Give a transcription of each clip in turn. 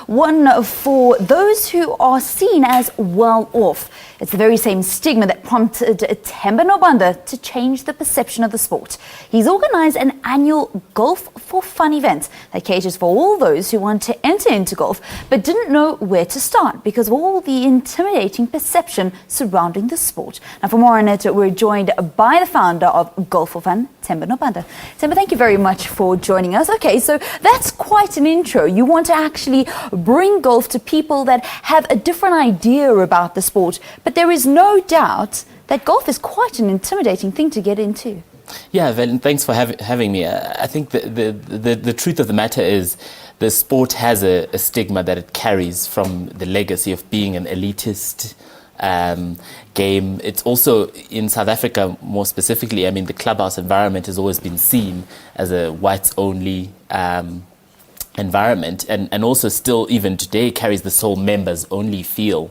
one for those who are seen as well off. It's the very same stigma that prompted Themba Nobanda to change the perception of the sport. He's organised an annual Golf for Fun event that caters for all those who want to enter into golf but didn't know where to start because of all the intimidating perception surrounding the sport. Now, for more on it, we're joined by the founder of Golf for Fun, Themba Nobanda. Themba, thank you very much for joining us. Okay, so that's quite an intro. You want to actually bring golf to people that have a different idea about the sport, but there is no doubt that golf is quite an intimidating thing to get into. Yeah, Vel, thanks for having me. I think the truth of the matter is the sport has a stigma that it carries from the legacy of being an elitist game. It's also, in South Africa more specifically, I mean, the clubhouse environment has always been seen as a whites-only environment, and also still even today carries this whole members-only feel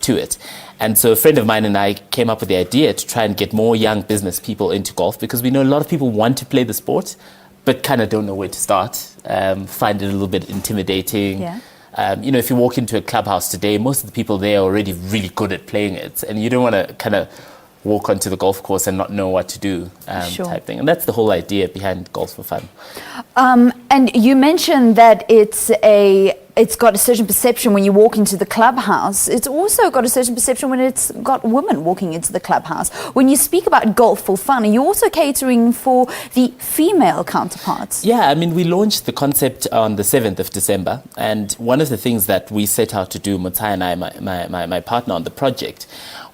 to it. And so a friend of mine and I came up with the idea to try and get more young business people into golf, because we know a lot of people want to play the sport but kind of don't know where to start, find it a little bit intimidating. Yeah. If you walk into a clubhouse today, most of the people there are already really good at playing it, and you don't want to kind of walk onto the golf course and not know what to do, type thing. And that's the whole idea behind Golf for Fun. And you mentioned that it's got a certain perception when you walk into the clubhouse. It's also got a certain perception when it's got women walking into the clubhouse. When you speak about Golf for Fun, are you also catering for the female counterparts? Yeah, I mean, we launched the concept on the 7th of December. And one of the things that we set out to do, Mutai and I, my partner on the project,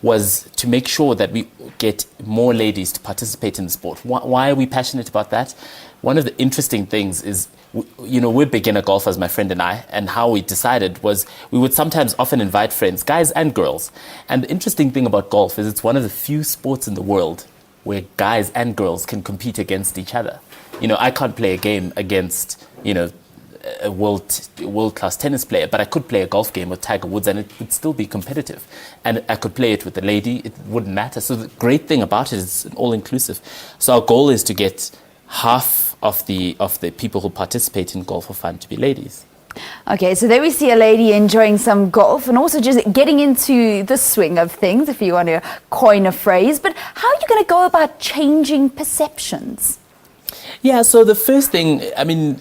was to make sure that we get more ladies to participate in the sport. Why are we passionate about that? One of the interesting things is, we're beginner golfers, my friend and I, and how we decided was we would sometimes often invite friends, guys and girls. And the interesting thing about golf is it's one of the few sports in the world where guys and girls can compete against each other. I can't play a game against, a world-class tennis player, but I could play a golf game with Tiger Woods and it would still be competitive. And I could play it with a lady, it wouldn't matter. So the great thing about it is it's all-inclusive. So our goal is to get half of the people who participate in Golf for Fun to be ladies. Okay, so there we see a lady enjoying some golf and also just getting into the swing of things, if you want to coin a phrase. But how are you going to go about changing perceptions? Yeah, so the first thing, I mean,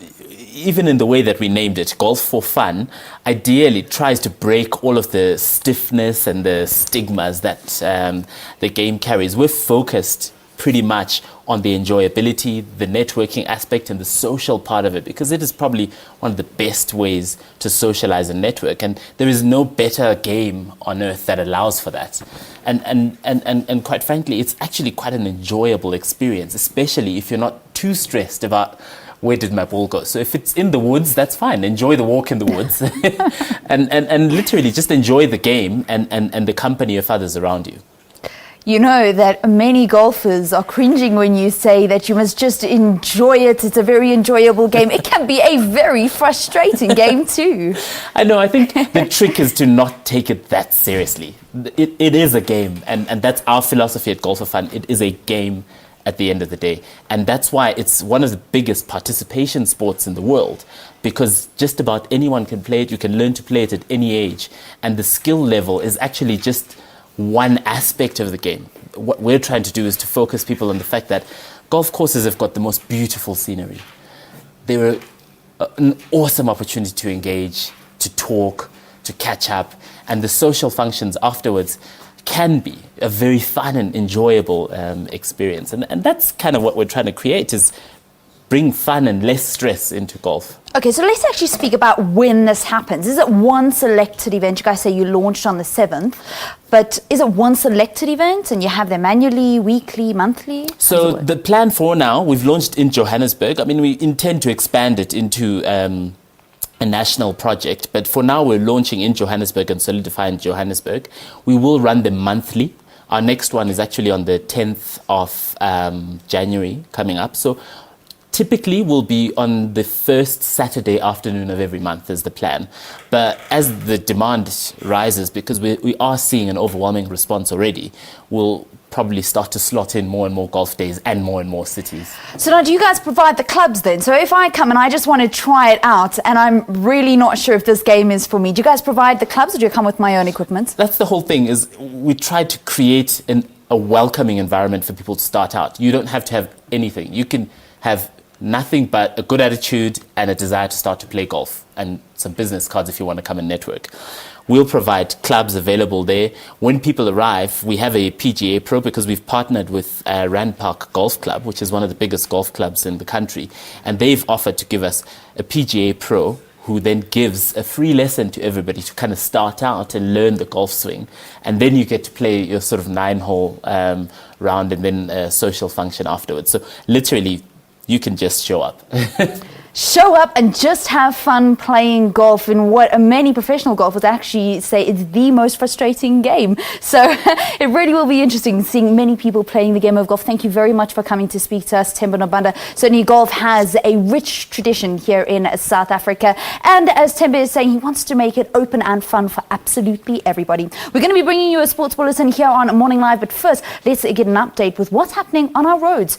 even in the way that we named it, Golf for Fun, ideally tries to break all of the stiffness and the stigmas that the game carries. We're focused pretty much on the enjoyability, the networking aspect, and the social part of it, because it is probably one of the best ways to socialize and network. And there is no better game on earth that allows for that. And quite frankly, it's actually quite an enjoyable experience, especially if you're not too stressed about where did my ball go. So if it's in the woods, that's fine. Enjoy the walk in the woods and literally just enjoy the game and the company of others around you. You know that many golfers are cringing when you say that you must just enjoy it. It's a very enjoyable game. It can be a very frustrating game too. I know. I think the trick is to not take it that seriously. It is a game, and that's our philosophy at Golf for Fun. It is a game at the end of the day. And that's why it's one of the biggest participation sports in the world, because just about anyone can play it. You can learn to play it at any age. And the skill level is actually just one aspect of the game. What we're trying to do is to focus people on the fact that golf courses have got the most beautiful scenery. They're an awesome opportunity to engage, to talk, to catch up, and the social functions afterwards can be a very fun and enjoyable experience. And that's kind of what we're trying to create, is bring fun and less stress into golf. Okay, so let's actually speak about when this happens. Is it one selected event? You guys say you launched on the 7th, but is it one selected event and you have them annually, weekly, monthly? So the plan for now, we've launched in Johannesburg. I mean, we intend to expand it into a national project, but for now we're launching in Johannesburg and solidifying Johannesburg. We will run them monthly. Our next one is actually on the 10th of January coming up. So typically will be on the first Saturday afternoon of every month is the plan. But as the demand rises, because we are seeing an overwhelming response already, we'll probably start to slot in more and more golf days and more cities. So now, do you guys provide the clubs then? So if I come and I just want to try it out and I'm really not sure if this game is for me, do you guys provide the clubs or do you come with my own equipment? That's the whole thing, is we try to create a welcoming environment for people to start out. You don't have to have anything. You can have nothing but a good attitude and a desire to start to play golf and some business cards if you want to come and network. We'll provide clubs available there. When people arrive, we have a PGA Pro because we've partnered with Rand Park Golf Club, which is one of the biggest golf clubs in the country. And they've offered to give us a PGA Pro who then gives a free lesson to everybody to kind of start out and learn the golf swing. And then you get to play your sort of 9-hole round and then a social function afterwards. So literally, you can just show up. Show up and just have fun playing golf in what many professional golfers actually say is the most frustrating game. So it really will be interesting seeing many people playing the game of golf. Thank you very much for coming to speak to us, Themba Nobanda. Certainly golf has a rich tradition here in South Africa. And as Themba is saying, he wants to make it open and fun for absolutely everybody. We're going to be bringing you a sports bulletin here on Morning Live. But first, let's get an update with what's happening on our roads.